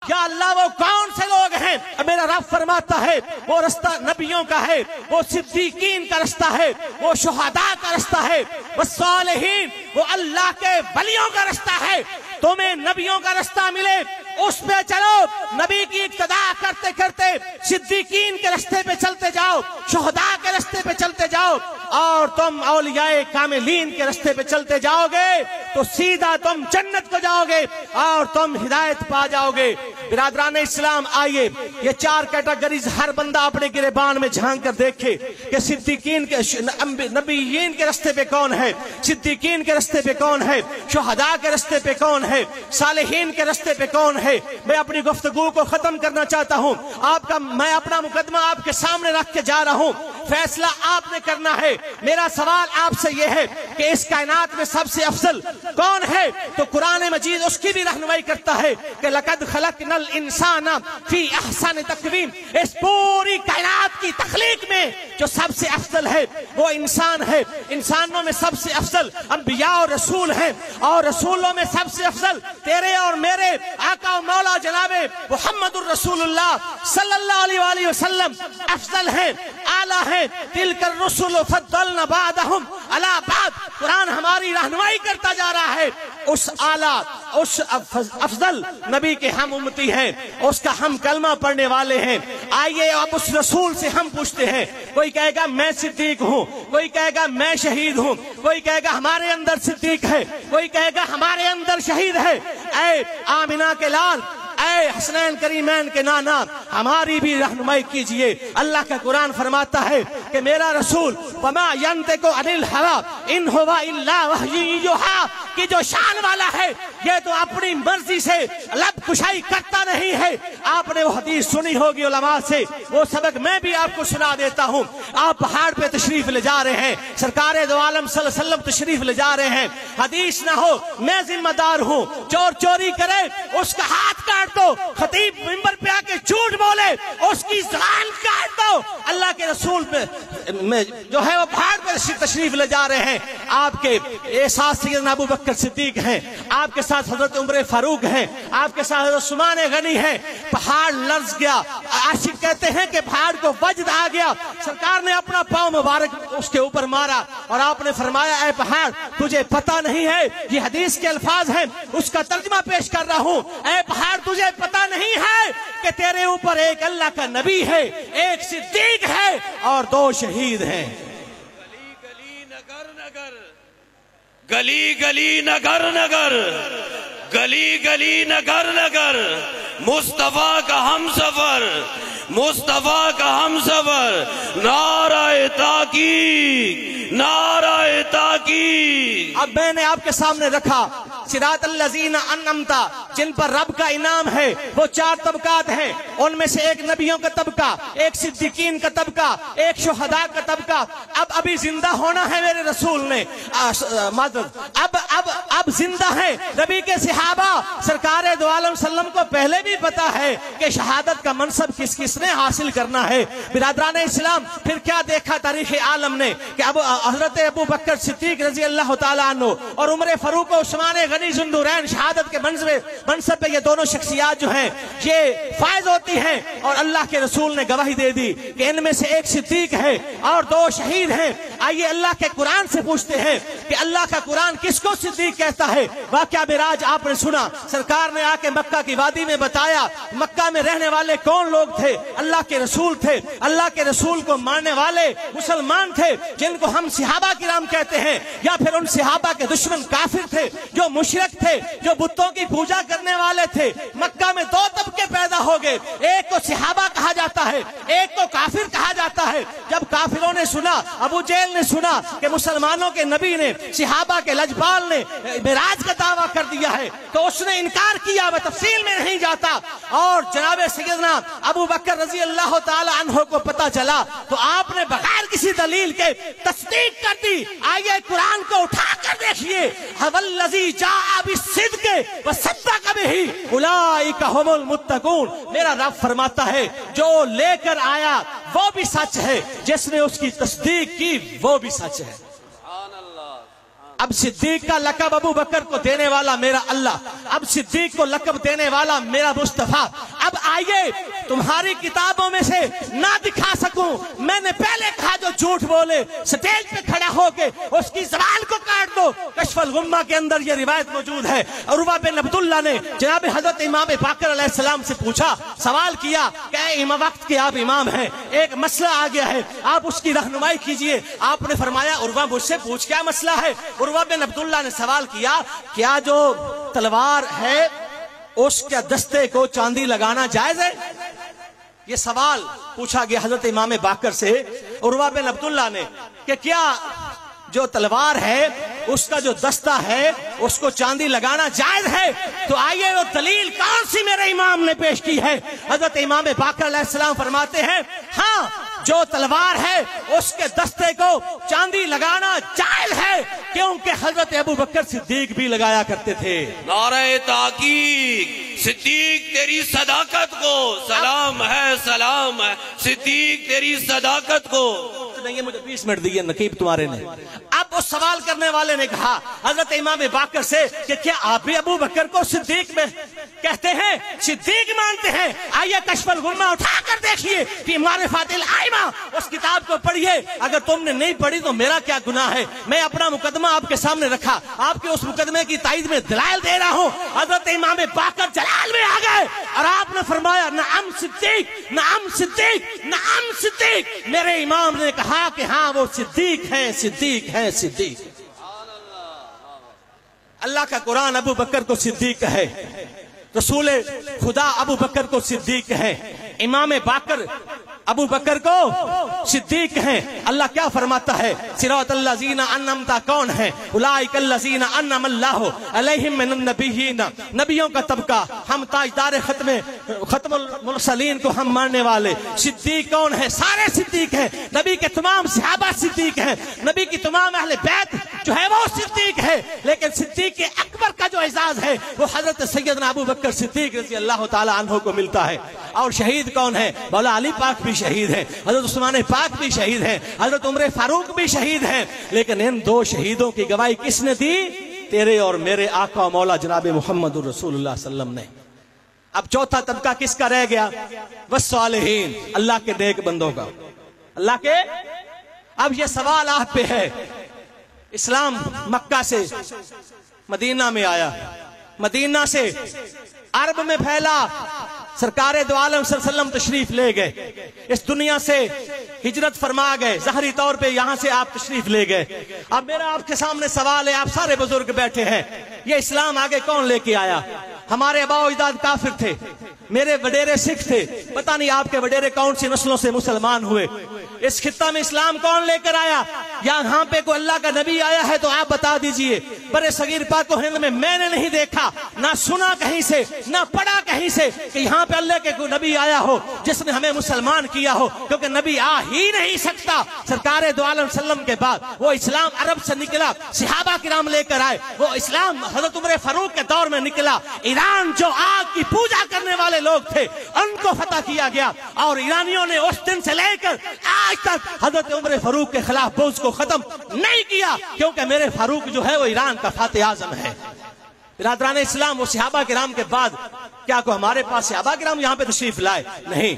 یا اللہ وہ کون سے لوگ ہیں؟ میرا رب فرماتا ہے وہ رستہ نبیوں کا ہے، وہ صدیقین کا رستہ ہے، وہ شہداء کا رستہ ہے، وہ صالحین، وہ اللہ کے ولیوں کا رستہ ہے۔ تمہیں نبیوں کا رستہ ملے اس پہ چلو، نبی کی اقتداء کرتے کرتے صدیقین کے رستے پہ چلتے جاؤ، شہداء کے رستے پہ چلتے جاؤ، اور تم اولیاء کاملین کے رستے پہ چلتے جاؤ گے تو سیدھا تم جنت کو جاؤ گے اور تم ہدایت پا جاؤ گے۔ برادران اسلام، آئیے یہ 4 کیٹیگریز ہر بندہ اپنے گریبان میں جھانک کر دیکھے کہ صدیقین کے نبیین کے رستے پہ کون ہے، صدیقین کے رستے پہ کون ہے، شہداء کے رستے پہ کون ہے، صالحین کے رستے پہ کون ہے۔ میں اپنی گفتگو کو ختم کرنا چاہتا ہوں، میں اپنا مقدمہ آپ کے سامنے رکھ کے جا رہا ہوں، فیصلہ آپ نے کرنا ہے۔ میرا سوال آپ سے یہ ہے کہ اس کائنات میں سب سے افضل کون ہے؟ تو قرآن مجید اس کی بھی رہنمائی کرتا ہے کہ لَقَدْ خَلَقْنَا الْإِنسَانَ فِي أَحْسَنِ تَقْوِيمٍ، اس پوری کائنات کی تخلیق میں جو سب سے افضل ہے وہ انسان ہے۔ انسانوں میں سب سے افضل انبیاء اور رسول ہیں، اور رسولوں میں سب سے افضل تیرے اور میرے آقا و مولا جناب محمد الرسول اللہ صلی اللہ علیہ وآلہ وسلم افضل ہیں، اعلیٰ ہیں۔ تِلْكَ الرُّسُلُ فَضَّلْنَا بَعْضَهُمْ عَلَىٰ بَعْضٍ، قرآن ہماری رہنمائی کرتا جا رہا ہے، اس اعلیٰ اس افضل نبی کے ہم امتی ہیں، اس کا ہم کلمہ پڑھنے والے ہیں۔ آئیے اب اس رسول سے ہم پوچھتے ہیں، کوئی کہے گا میں صدیق ہوں، کوئی کہے گا میں شہید ہوں، کوئی کہے گا ہمارے اندر صدیق ہے، کوئی کہے گا ہمارے اندر شہید ہے۔ اے آمنہ کے لال، اے حسنین کریمین کے نانا، ہماری بھی رہنمائی کیجئے۔ اللہ کا قرآن فرماتا ہے کہ میرا رسول وَمَا يَنْطِقُ عَنِ الْهَوَىٰ إِنْ هُوَ إِلَّا وَحْيٌ يُوحَىٰ، کہ جو شان والا ہے یہ تو اپنی مرضی سے لب کشائی کرتا نہیں ہے۔ آپ نے وہ حدیث سنی ہوگی علماء سے، وہ سبق میں بھی آپ کو سنا دیتا ہوں۔ آپ پہاڑ پہ تشریف لے جا رہے ہیں، سرکار دو عالم صلی اللہ علیہ وسلم تشریف لے جا رہے ہیں، حدیث نہ ہو میں ذمہ دار ہوں، چور چوری کرے اس کا ہاتھ کاٹ دو، خطیب منبر پہ آ کے جھوٹ بولے اس کی زبان کاٹ دو۔ اللہ کے رسول پہ جو ہے وہ پہاڑ پہ تشریف لے جا رہے ہیں، آپ کے ساتھ سیدنا ابو بکر صدیق ہیں، آپ کے ساتھ حضرت عمر فاروق ہیں، آپ کے ساتھ حضرت عثمان غنی ہیں۔ پہاڑ لرز گیا، عاشق کہتے ہیں کہ پہاڑ کو وجد آ گیا، سرکار نے اپنا پاؤں مبارک اس کے اوپر مارا اور آپ نے فرمایا اے پہاڑ تجھے پتہ نہیں ہے، یہ حدیث کے الفاظ ہیں، اس کا ترجمہ پیش کر رہا ہوں، اے پہاڑ تجھے پتہ نہیں ہے کہ تیرے اوپر ایک اللہ کا نبی ہے، ایک صدیق ہے اور 2 شہید ہیں۔ گلی گلی نگر نگر، گلی گلی نگر نگر، مصطفیٰ کا ہم سفر، مصطفیٰ کا ہم سفر، نعرہ تحقیق، نعرہ تحقیق۔ اب میں نے آپ کے سامنے رکھا صراط الذین انعمت، جن پر رب کا انعام ہے، وہ 4 طبقات ہیں، ان میں سے ایک نبیوں کا طبقہ، ایک صدیقین کا طبقہ، ایک شہداء کا طبقہ۔ ابھی زندہ ہونا ہے میرے رسول نے، اب زندہ ہیں نبی کے صحابہ، سرکار دو عالم وسلم کو پہلے بھی پتا ہے کہ شہادت کا منصب کس کس نے حاصل کرنا ہے۔ برادران اسلام، پھر کیا دیکھا تاریخ عالم نے کہ حضرت ابو بکر صدیق رضی اللہ تعالیٰ عنہ اور عمر فاروق و عثمان غنی ذوالنورین شہادت کے منصب پہ یہ دونوں شخصیات جو ہیں یہ فائز ہوتی ہیں، اور اللہ کے رسول نے گواہی دے دی کہ ان میں سے ایک صدیق ہے اور 2 شہید ہیں۔ آئیے اللہ کے قرآن سے پوچھتے ہیں کہ اللہ کا قرآن کس کو صدیق کہتا ہے؟ واقعہ معراج آپ نے سنا، سرکار نے آ کے مکہ کی وادی میں بتایا مکہ میں رہنے والے کون لوگ تھے، اللہ کے رسول تھے، اللہ کے رسول کو ماننے والے مسلمان تھے جن کو ہم صحابہ کرام کہتے ہیں، یا پھر ان صحابہ کے دشمن کافر تھے جو مشرک تھے، جو بتوں کی پوجا کرنے والے تھے۔ مکہ میں 2 طبقے پیدا ہو گئے، ایک کو صحابہ کہا جاتا ہے، ایک کو کافر کہا جاتا ہے۔ جب کافروں نے سنا، ابو جہل نے سنا کہ مسلمانوں کے نبی نے، صحابہ کے لجپال نے معراج کا دعویٰ کر دیا ہے تو اس نے انکار کیا، میں تفصیل میں نہیں جاتا، اور جناب سیدنا ابو بکر رضی اللہ تعالی عنہ کو پتا چلا تو آپ نے بغیر کسی دلیل کے تصدیق کر دی۔ آئیے قرآن کو اٹھا کر دیکھیے، والذی جاء بالصدق وصدق بہ اولئک ھم المتقون۔ میرا رب فرماتا ہے جو لے کر آیا وہ بھی سچ ہے، جس نے اس کی تصدیق کی وہ بھی سچ ہے۔ अब सिद्दीक का लकब अबू बकर को देने वाला मेरा अल्लाह, अब सिद्दीक को लकब देने वाला मेरा मुस्तफा। अब आइए तुम्हारी किताबों में से ना दिखा सकूं, मैंने पहले कहा जो झूठ बोले स्टेज पे खड़ा होके उसकी ज़बान को काट दो। कश्फुल गुम्मा के अंदर ये रिवायत मौजूद है। उर्वा बिन अब्दुल्ला ने जनाब हजरत इमाम बाकर अलैहिस्सलाम से पूछा, सवाल किया कि इमाम वक्त के आप इमाम हैं, एक मसला आ गया है, आप उसकी रहनुमाई कीजिए। आपने फरमाया उर्वा मुझसे पूछ क्या मसला है। उर्वा बिन अब्दुल्ला ने सवाल किया, क्या जो तलवार है उसके दस्ते को चांदी लगाना जायज है? ये सवाल पूछा गया हजरत इमाम बाकर से उर्वा बिन अब्दुल्ला ने कि क्या जो तलवार है उसका जो दस्ता है उसको चांदी लगाना जायज है? तो आइए वो दलील कौन सी मेरे इमाम ने पेश की है। हजरत इमाम बाकर अलैहिस्सलाम फरमाते हैं, हाँ जो तलवार है उसके दस्ते को चांदी लगाना जायज है, क्योंकि हजरत अबू बकर सिद्दीक भी लगाया करते थे। नारे ताकीक, सिद्दीक तेरी सदाकत को सलाम है, सलाम है सिद्दीक तेरी सदाकत को। नहीं, मुझे 20 मिनट दिए नकीब तुम्हारे ने। अब उस सवाल करने वाले ने कहा हजरत इमाम बाकर से कि क्या आप भी अबू बकर को सिद्दीक में कहते हैं, सिद्दीक मानते हैं? आइए कश्फुल गुम्मा उठाकर देखिए कि मारिफातिल आइमा उस किताब को पढ़िए। अगर तुमने नहीं पढ़ी तो मेरा क्या गुनाह है। मैं अपना मुकदमा आपके सामने रखा, आपके उस मुकदमे की ताईद में दलाइल दे रहा हूँ। हजरत इमाम बाकर जलाल में आ गए और आपने फरमाया नअम सिद्दीक, नअम सिद्दीक, नअम सिद्दीक। मेरे इमाम ने कहा कि हाँ वो सिद्दीक है, सिद्दीक है, सिद्दीक। अल्लाह का कुरान अबू बकर को सिद्दीक है, रसूल खुदा अबू बकर को सिद्दीक है, इमाम बाकर अबू बकर को सिद्दीक हैं। अल्लाह क्या फरमाता है, सिरातल्लज़ीना अन्अमता कौन है, उलाइकल्लज़ीना अन्अमल्लाहु अलैहिम मिनन नबिय्यीन, नबियों का तबका, हम ताजदार खत्मुल मुरसलीन को हम मानने वाले। सिद्दीक कौन है, सारे सिद्दीक हैं, नबी के तमाम सहाबा सिद्दीक हैं, नबी की तमाम अहले बैत जो है वो सिद्दीक है। लेकिन सिद्दीक के अकबर का जो एजाज है वो हजरत सैयदना अबू बकर सिद्दीक रज़ी अल्लाह ताला अन्हु को मिलता है। और शहीद कौन है, मौला अली पाक भी शहीद हैं, हजरत उस्मान पाक भी शहीद हैं, हजरत उमर फारूक भी शहीद हैं। लेकिन इन दो शहीदों की गवाही किसने दी? तेरे और मेरे आका मौला जनाब मुहम्मद रसूलुल्लाह सल्लल्लाहु अलैहि वसल्लम ने। अब चौथा तबका किसका रह गया? वस्सालिहीन, अल्लाह के नेक बंदों का, अल्लाह के। अब ये सवाल आप पे है, इस्लाम मक्का से मदीना में आया, मदीना से अरब में फैला, सरकारे दो आलम सल्लल्लाहु अलैहि वसल्लम तशरीफ ले गए, इस दुनिया से हिजरत फरमा गए, ज़ाहरी तौर पे यहाँ से आप तशरीफ ले गए। अब मेरा आपके सामने सवाल है, आप सारे बुजुर्ग बैठे हैं, ये इस्लाम आगे कौन लेके आया? हमारे आबा अजदाद काफिर थे, मेरे वडेरे सिख थे, पता नहीं आपके वडेरे कौन सी नस्लों से मुसलमान हुए। इस खित्ता में इस्लाम कौन लेकर आया? यहाँ पे कोई अल्लाह का नबी आया है तो आप बता दीजिए। बड़े सगीर पाक हिंद में मैंने नहीं देखा, ना सुना कहीं से, ना पढ़ा कहीं से कि यहाँ पे अल्लाह के कोई नबी आया हो जिसने हमें मुसलमान किया हो, क्योंकि नबी आ ही नहीं सकता। सरकारे दो आलम सल्लम के बाद वो इस्लाम अरब से निकला, सहाबा किराम लेकर आए, वो इस्लाम हजरत उमर फारूक के दौर में निकला। ईरान जो आग की पूजा करने वाले लोग थे उनको फतह किया गया, और ईरानियों ने उस दिन से लेकर आज तक हजरत उमर फारूक के खिलाफ बोझ को खत्म नहीं किया, क्योंकि मेरे फारूक जो है वो ईरान का फाते आजम है। बिरादरान इस्लाम, वो सहाबा किराम के बाद क्या को हमारे पास सहाबा किराम यहाँ पे तशरीफ लाए? नहीं,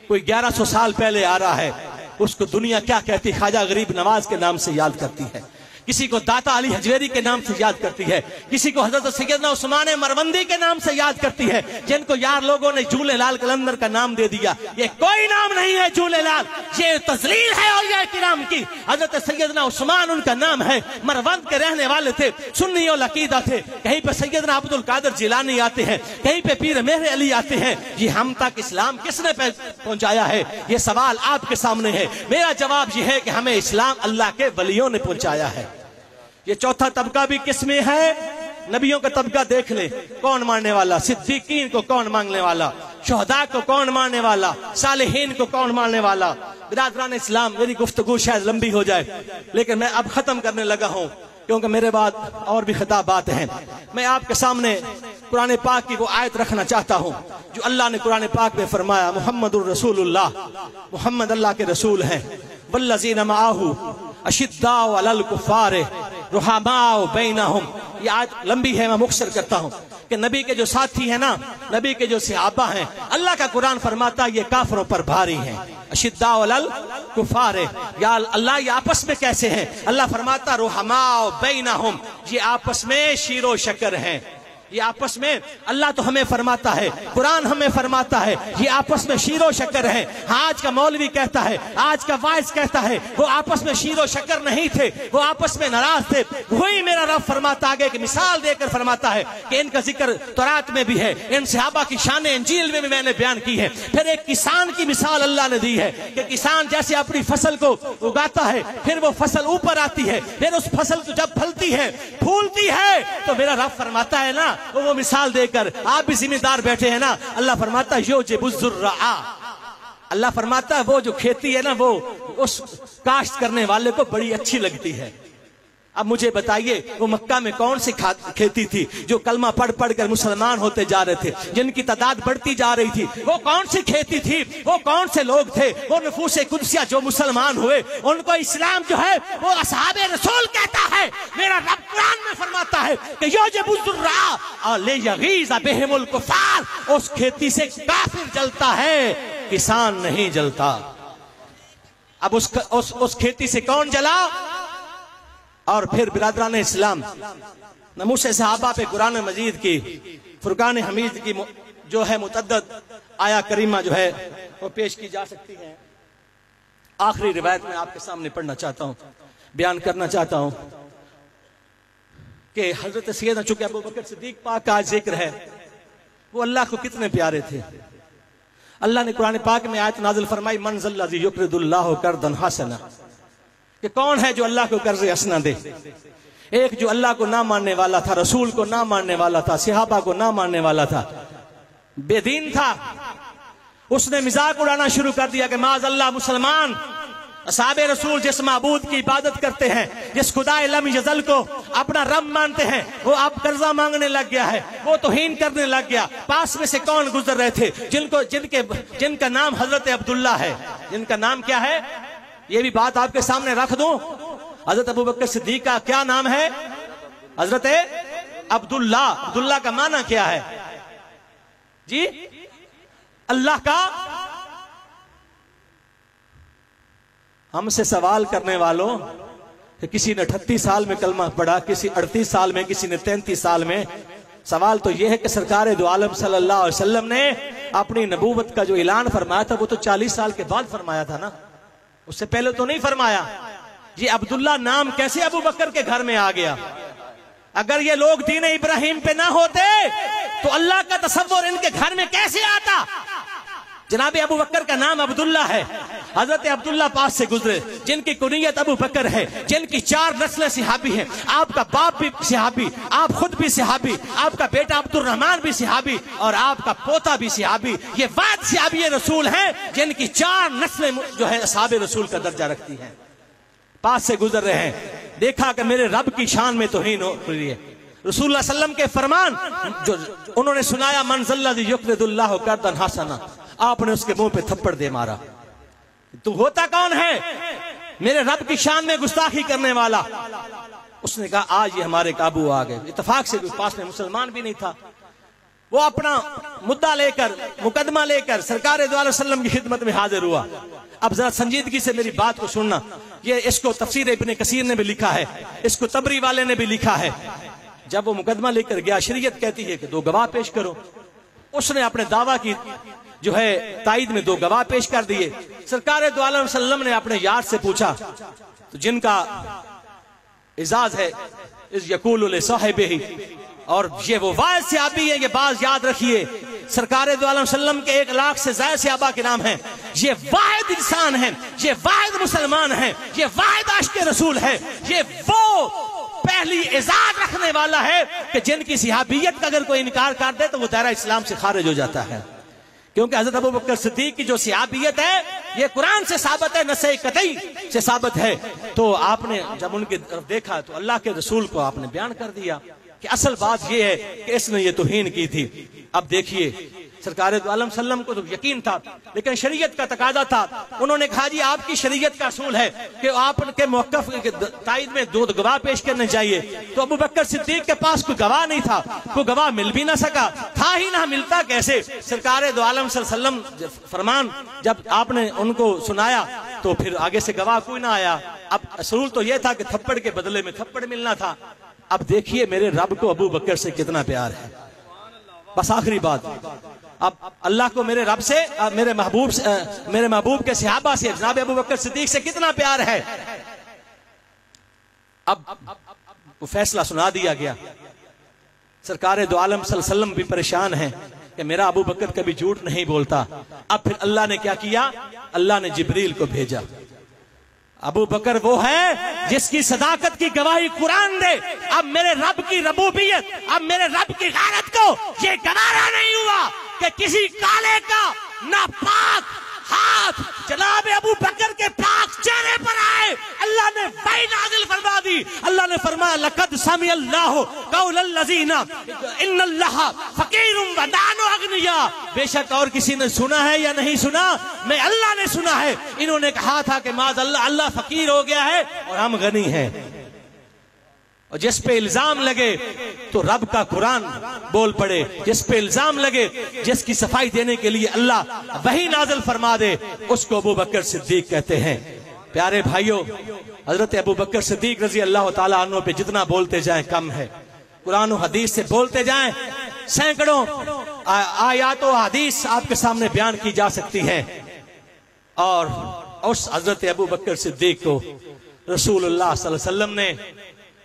कोई 1100 साल पहले आ रहा है, उसको दुनिया क्या कहती? ख्वाजा गरीब नवाज के नाम से याद करती है, किसी को दाता अली हजवेरी के नाम से याद करती है, किसी को हजरत सैयदना उस्मान मरवंदी के नाम से याद करती है, जिनको यार लोगों ने झूले लाल कलंदर का नाम दे दिया। ये कोई नाम नहीं है झूले लाल, ये तजलील है औलिया किराम की। हजरत सैयदना उस्मान उनका नाम है, मरवंद के रहने वाले थे, सुन्नी और अकीदा थे। कहीं पे सैयदना अब्दुल कादिर जिलानी आते हैं, कहीं पे पीर मेहर अली आते हैं। ये हम तक इस्लाम किसने पहुंचाया है? ये सवाल आपके सामने है। मेरा जवाब ये है कि हमें इस्लाम अल्लाह के वलियों ने पहुंचाया है। ये चौथा तबका भी किसमें है? नबियों का तबका देख ले, कौन मानने वाला? सिद्दीकीन को कौन मांगने वाला? शुहदा को कौन मानने वाला? सालिहीन को कौन मानने वाला? बिरादरान इस्लाम, मेरी गुफ्तगू शायद लंबी हो जाए, लेकिन मैं अब खत्म करने लगा हूँ, क्योंकि मेरे बाद और भी खिताबात हैं। मैं आपके सामने कुरान पाक की वो आयत रखना चाहता हूँ जो अल्लाह ने कुरान पाक में फरमाया, मुहम्मदुर रसूलुल्लाह, मुहम्मद अल्लाह के रसूल हैं, वल्लज़ीना मअहू अशिद्दाउ अलल कुफ़ार रुहमाउ बैनहुम। ये आज लंबी है, मैं मुख्तसर करता हूँ कि नबी के जो साथी हैं ना, नबी के जो सहाबा हैं, अल्लाह का कुरान फरमाता है ये काफिरों पर भारी हैं, अशिद्दाउ अलल कुफार। या अल्लाह ये आपस में कैसे हैं? अल्लाह फरमाता रुहमाउ बैनहुम, ये आपस में शीरो शकर हैं। ये आपस में, अल्लाह तो हमें फरमाता है, कुरान हमें फरमाता है, ये आपस में शीरो शकर है। आज का मौलवी कहता है, आज का वाइज कहता है वो आपस में शीरो शकर नहीं थे, वो आपस में नाराज थे। वही मेरा रब फरमाता आगे की मिसाल देकर फरमाता है कि इनका जिक्र तौरात में भी है, इन सहाबा की शान इंजील में भी मैंने बयान की है। फिर एक किसान की मिसाल अल्लाह ने दी है कि किसान जैसे अपनी फसल को उगाता है, फिर वो फसल ऊपर आती है, फिर उस फसल को जब फलती है, फूलती है, तो मेरा रब फरमाता है ना, वो मिसाल देकर, आप भी जिम्मेदार बैठे हैं ना, अल्लाह फरमाता है युजिबुज़्ज़ुर्रा, अल्लाह फरमाता है वो जो खेती है ना, वो उस काश्त करने वाले को बड़ी अच्छी लगती है। अब मुझे बताइए वो मक्का में कौन सी खेती थी जो कलमा पढ़ पढ़ कर मुसलमान होते जा रहे थे, जिनकी तादाद बढ़ती जा रही थी? वो कौन सी खेती थी? वो कौन से लोग थे? वो नफूसे कुदसिया जो मुसलमान हुए, उनको इस्लाम जो है वो असहाबे रसूल कहता है। मेरा रब कुरान में फरमाता है कि युजिबुज़्ज़ुर्रा ले यगीज़ बिहिमुल कुफ़ार, उस खेती से काफिर जलता है, किसान नहीं जलता। अब उस खेती से कौन जला? और फिर बिरादरान इस्लाम, नमूस सहाबा पे कुरान मजीद की, फुरकान हमीद की जो है मुतद्दद आया करीमा जो है वो पेश की जा सकती है। आखिरी रिवायत में आपके सामने पढ़ना चाहता हूँ, बयान करना चाहता हूँ कि हजरत सैयदना, चूंकि अबू बकर सिद्दीक पाक का जिक्र है, वो अल्लाह को कितने प्यारे थे। अल्लाह ने कुरान पाक में आयत नाज़िल फरमाई, मन ज़ल्लज़ी युक़रिदुल्लाहु क़र्ज़न हसना, कि कौन है जो अल्लाह को कर्ज हसना दे। एक जो अल्लाह को ना मानने वाला था, रसूल को ना मानने वाला था, सहाबा को ना मानने वाला था, बेदीन था, उसने मजाक उड़ाना शुरू कर दिया कि माज़ अल्लाह मुसलमान असहाबे रसूल जिस माबूद की इबादत करते हैं, जिस खुदा लम यज़ल को अपना रब मानते हैं, वो अब कर्जा मांगने लग गया है, वो तौहीन करने लग गया। पास में से कौन गुजर रहे थे जिनका नाम हजरत अब्दुल्ला है। जिनका नाम क्या है? ये भी बात आपके सामने रख दूं, हजरत अबू बकर सिद्दीक का क्या नाम है? हजरत अब्दुल्ला। अब्दुल्ला का माना क्या है जी? अल्लाह का। हमसे सवाल करने वालों कि किसी ने 38 साल में कलमा पढ़ा, किसी 38 साल में, किसी ने 33 साल में। सवाल तो यह है कि सरकार दो आलम सल्लल्लाहु अलैहि वसल्लम ने अपनी नबूवत का जो ऐलान फरमाया था वो तो 40 साल के बाद फरमाया था ना, उससे पहले तो नहीं फरमाया। ये अब्दुल्ला नाम कैसे अबू बकर के घर में आ गया? अगर ये लोग दीन इब्राहिम पे ना होते तो अल्लाह का तसव्वुर इनके घर में कैसे आता? जनाब अबू बकर का नाम अब्दुल्ला है। हजरत अब्दुल्ला पास से गुजरे, जिनकी कुनियत अबू बकर है, जिनकी 4 नस्लें सहाबी हैं। आपका बाप भी सहाबी, आप खुद भी सहाबी, आपका बेटा अब्दुल रहमान भी सहाबी, और आपका पोता भी सहाबी। ये वाद सहाबी रसूल हैं जिनकी 4 नस्लें जो है असहाबे रसूल का दर्जा रखती हैं। पास से गुजर रहे हैं, देखा कि मेरे रब की शान में तौहीन हो रही है। रसूलुल्लाह सल्लम के फरमान जो उन्होंने सुनाया, मन ज़ल्लज़ी युक़रिदुल्लाहु क़र्ज़न हसना, आपने उसके मुंह पे थप्पड़ दे मारा। तू होता कौन है? मेरे रब की शान में गुस्ताखी करने वाला। उसने कहा आज ये हमारे काबू आ गए। इत्तेफाक से पास में मुसलमान भी नहीं था। वो अपना मुद्दा लेकर, मुकदमा लेकर सरकार दो आलम सल्लम की खिदमत में हाजिर हुआ। अब जरा संजीदगी से मेरी बात को सुनना। ये इसको तफसीर इब्ने कसीर ने भी लिखा है, इसको तबरी वाले ने भी लिखा है। जब वो मुकदमा लेकर गया, शरीयत कहती है कि 2 गवाह पेश करो। उसने अपने दावा की जो है ताईद में 2 गवाह पेश कर दिए। सरकार दो आलम सल्लम ने अपने यार से पूछा, तो जिनका इजाज है इस यकूल ले साहिबही, और ये वो वाहिद सहाबी है, ये बात याद रखिए। सरकार दो आलम सल्लम के 1 लाख से ज्यादा सहाबा के नाम हैं। ये वाहिद इंसान है, ये वाहिद मुसलमान है, ये वाहिद आशिक़ रसूल है। ये वो पहली इजाज रखने वाला है कि जिनकी सहाबियत का अगर कोई इनकार कर दे तो वो दायरा इस्लाम से खारिज हो जाता है। क्योंकि हजरत अबू बकर सिद्दीक की जो सहाबियत है ये कुरान से साबित है, नसे कतई से साबित है। तो आपने जब उनकी तरफ देखा तो अल्लाह के रसूल को आपने बयान कर दिया। کہ اصل بات یہ ہے کہ اس نے یہ توہین کی تھی۔ اب دیکھیے سرکار دو عالم صلی اللہ علیہ وسلم کو تو یقین تھا، لیکن شریعت کا تقاضا تھا۔ انہوں نے کہا جی آپ کی شریعت کا اصول ہے کہ آپ کے موقف کے تائید میں 2 گواہ پیش کرنے چاہیے۔ تو ابو بکر صدیق کے پاس کوئی گواہ نہیں تھا، کوئی گواہ مل بھی نہ سکا، تھا ہی نہ، ملتا کیسے؟ سرکار دو عالم صلی اللہ علیہ وسلم فرمان جب آپ نے ان کو سنایا تو پھر آگے سے گواہ کوئی نہ آیا۔ اب اصول تو یہ تھا کہ تھپڑ کے بدلے میں تھپڑ ملنا تھا۔ اب دیکھیے میرے رب کو ابو بکر سے کتنا پیار ہے۔ بس آخری بات، اب اللہ کو میرے رب سے، میرے محبوب کے صحابہ سے، جناب ابو بکر صدیق سے کتنا پیار ہے۔ اب وہ فیصلہ سنا دیا گیا۔ سرکار دو عالم صلی اللہ علیہ وسلم بھی پریشان ہیں کہ میرا ابو بکر کبھی جھوٹ نہیں بولتا۔ اب پھر اللہ نے کیا کیا؟ اللہ نے جبریل کو بھیجا۔ ابو بکر وہ ہے جس کی صداقت کی گواہی قرآن دے۔ اب میرے رب کی ربوبیت، اب میرے رب کی غیرت کو یہ گوارا نہیں ہوا کہ کسی کالے کا ناپاک ہاتھ جناب ابو بکر کے پاک چہرے پر آئے۔ اللہ نے وحی نازل فرما دی۔ اللہ نے فرمایا لقد سمع اللہ قول الذین ان اللہ فقیر ونحن اغنیاء۔ بے شک اور کسی نے سنا ہے یا نہیں سنا؟ میں اللہ نے سنا ہے۔ انہوں نے کہا تھا کہ معاذ اللہ اللہ فقیر ہو گیا ہے اور ہم غنی ہیں۔ اور جس پہ الزام لگے تو رب کا قرآن بول پڑے، جس پہ الزام لگے، جس کی صفائی دینے کے لیے اللہ وحی نازل فرما دے، اس کو ابو بکر صدیق کہتے ہیں۔ پیارے بھائیوں، حضرت ابو بکر صدیق رضی اللہ تعالیٰ عنہ پہ جتنا بولتے جائیں کم ہے۔ قرآن و حدیث سے بولتے جائیں، سینکڑوں آیات و حدیث آپ کے سامنے بیان کی جا سکتی ہیں۔ اور اس حضرت ابو بکر صدیق کو رسول اللہ صلی اللہ علیہ وسلم نے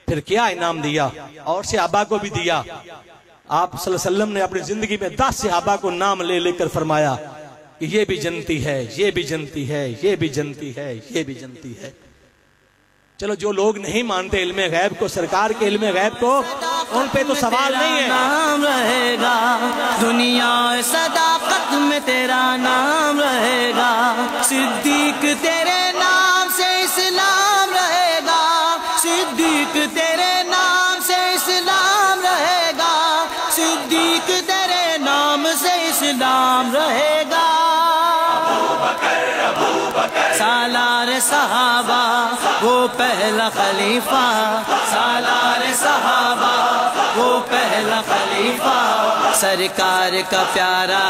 پھر کیا انعام دیا، اور صحابہ کو بھی دیا۔ آپ صلی اللہ علیہ وسلم نے اپنی زندگی میں 10 صحابہ کو نام لے لے کر فرمایا کہ یہ بھی جنتی ہے، یہ بھی جنتی ہے، یہ بھی جنتی ہے، یہ بھی جنتی ہے۔ چلو جو لوگ نہیں مانتے علم غیب کو، سرکار کے علم غیب کو، ان پہ تو سوال نہیں ہے۔ نام رہے گا دنیا صداقت میں، تیرا نام رہے گا صدیق، تیرے نام سے اسلام رہے گا صدیق، تیرے نام سے اسلام رہے گا صدیق، تیرے نام سے اسلام رہے گا۔ سالار صحابہ وہ پہلا خلیفہ، سالار صحابہ وہ پہلا خلیفہ، سرکار کا پیارا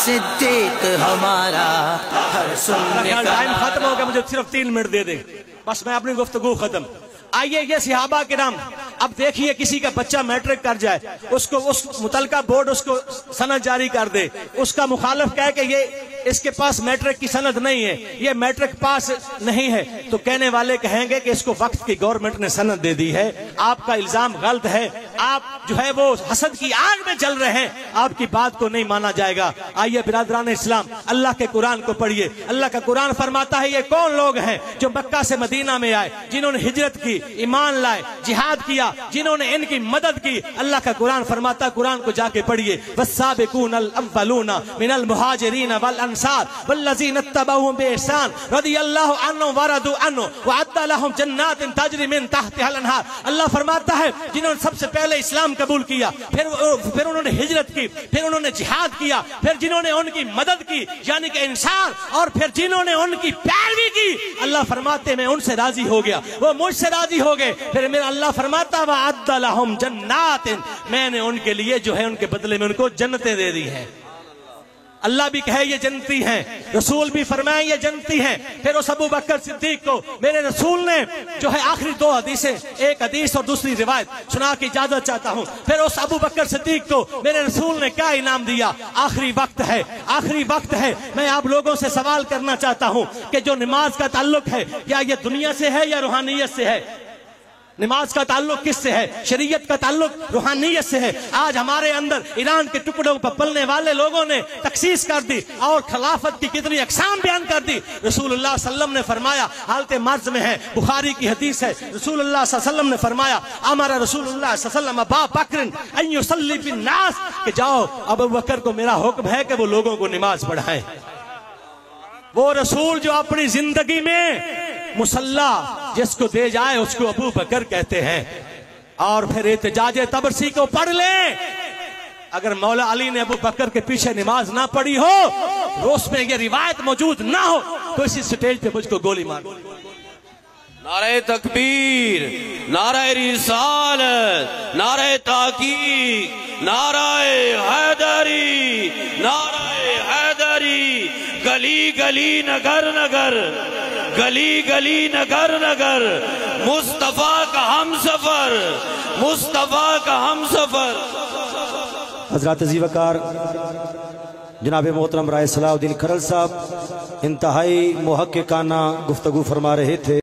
صدیق ہمارا ہر سننے کا۔ ٹائم ختم ہو گیا، مجھے صرف 3 منٹ دے دیں بس، میں اپنی گفتگو ختم۔ آئیے یہ صحابہ کرام، اب دیکھیے کسی کا بچہ میٹرک کر جائے، اس کو اس متعلقہ بورڈ اس کو سند جاری کر دے، اس کا مخالف کہے کہ یہ اس کے پاس میٹرک کی سند نہیں ہے، یہ میٹرک پاس نہیں ہے، تو کہنے والے کہیں گے کہ اس کو وقت کی گورنمنٹ نے سند دے دی ہے، آپ کا الزام غلط ہے، آپ جو ہے وہ حسد کی آگ میں جل رہے ہیں، آپ کی بات کو نہیں مانا جائے گا۔ آئیے برادران اسلام، اللہ کے قرآن کو پڑھیے۔ اللہ کا قرآن فرماتا ہے یہ کون لوگ ہیں جو مکہ سے مدینہ میں آئے، جنہوں نے ہجرت کی، ایمان لائے، جہاد کیا، جنہوں نے ان کی مدد کی۔ اللہ کا قرآن فرماتا ہے، قرآن کو جا کے پڑھیے، والسابقون الاولون من المہاجرین والانصار والذین اتبعوهم بإحسان رضی اللہ عنہم ورضوا عنہ وأعد لهم جنات تجری من تحتها الانہار۔ اللہ فرماتا ہے جنہوں نے سب سے پہلے اسلام قبول کیا، پھر انہوں نے ہجرت کی، پھر انہوں نے جہاد کیا، پھر جنہوں نے ان کی مدد کی یعنی کہ انصار، اور پھر جنہوں نے ان کی پیروی کی، اللہ فرماتے میں ان سے راضی ہو گیا، وہ مجھ سے راضی ہو گئے۔ پھر میرا اللہ فرماتا وَأَعَدَّ لَهُمْ جَنَّاتٍ، میں نے ان کے لیے جو ہے ان کے بدلے میں ان کو جنتیں دے دی ہیں۔ اللہ بھی کہے یہ جنتی ہیں، رسول بھی فرمائے یہ جنتی ہیں۔ پھر اس ابو بکر صدیق کو میرے رسول نے جو ہے آخری 2 حدیثیں، ایک حدیث اور دوسری روایت سنا کے اجازت چاہتا ہوں۔ پھر اس ابو بکر صدیق کو میرے رسول نے کیا انعام دیا؟ آخری وقت ہے، آخری وقت ہے، میں آپ لوگوں سے سوال کرنا چاہتا ہوں کہ جو نماز کا تعلق ہے کیا یہ دنیا سے ہے یا روحانیت سے ہے؟ نماز کا تعلق کس سے ہے؟ شریعت کا تعلق روحانیت سے ہے۔ آج ہمارے اندر ایران کے ٹکڑوں پر پلنے والے لوگوں نے تخصیص کر دی اور خلافت کی کتنی اقسام بیان کر دی۔ رسول اللہ صلی اللہ علیہ وسلم نے فرمایا، حالت مرض میں ہے، بخاری کی حدیث ہے، رسول اللہ صلی اللہ علیہ وسلم نے فرمایا، ہمارا رسول اللہ صلی اللہ علیہ وسلم ابا بکر ان یصلی بالناس، کہ جاؤ ابو بکر کو میرا حکم ہے کہ وہ لوگوں کو نماز پڑھائیں۔ وہ رسول جو اپنی زندگی میں مصلی جس کو دے جائے اس کو ابو بکر کہتے ہیں۔ اور پھر احتجاج تبرسی کو پڑھ لیں. اگر مولا علی نے ابو بکر کے پیچھے نماز نہ پڑھی ہو اور اس میں یہ روایت موجود نہ ہو تو اسی سٹیج پہ مجھ کو گولی مار. نعرہ تکبیر، نعرہ رسالت، نعرہ تحقیق، نعرہ حیدری، نعرہ حیدری. گلی گلی نگر نگر، گلی گلی نگر نگر، مصطفیٰ کا ہم سفر، مصطفیٰ کا ہم سفر. حضرات عزیز وقار جناب محترم رائے صلاح الدین کھرل صاحب انتہائی محققانہ گفتگو فرما رہے تھے.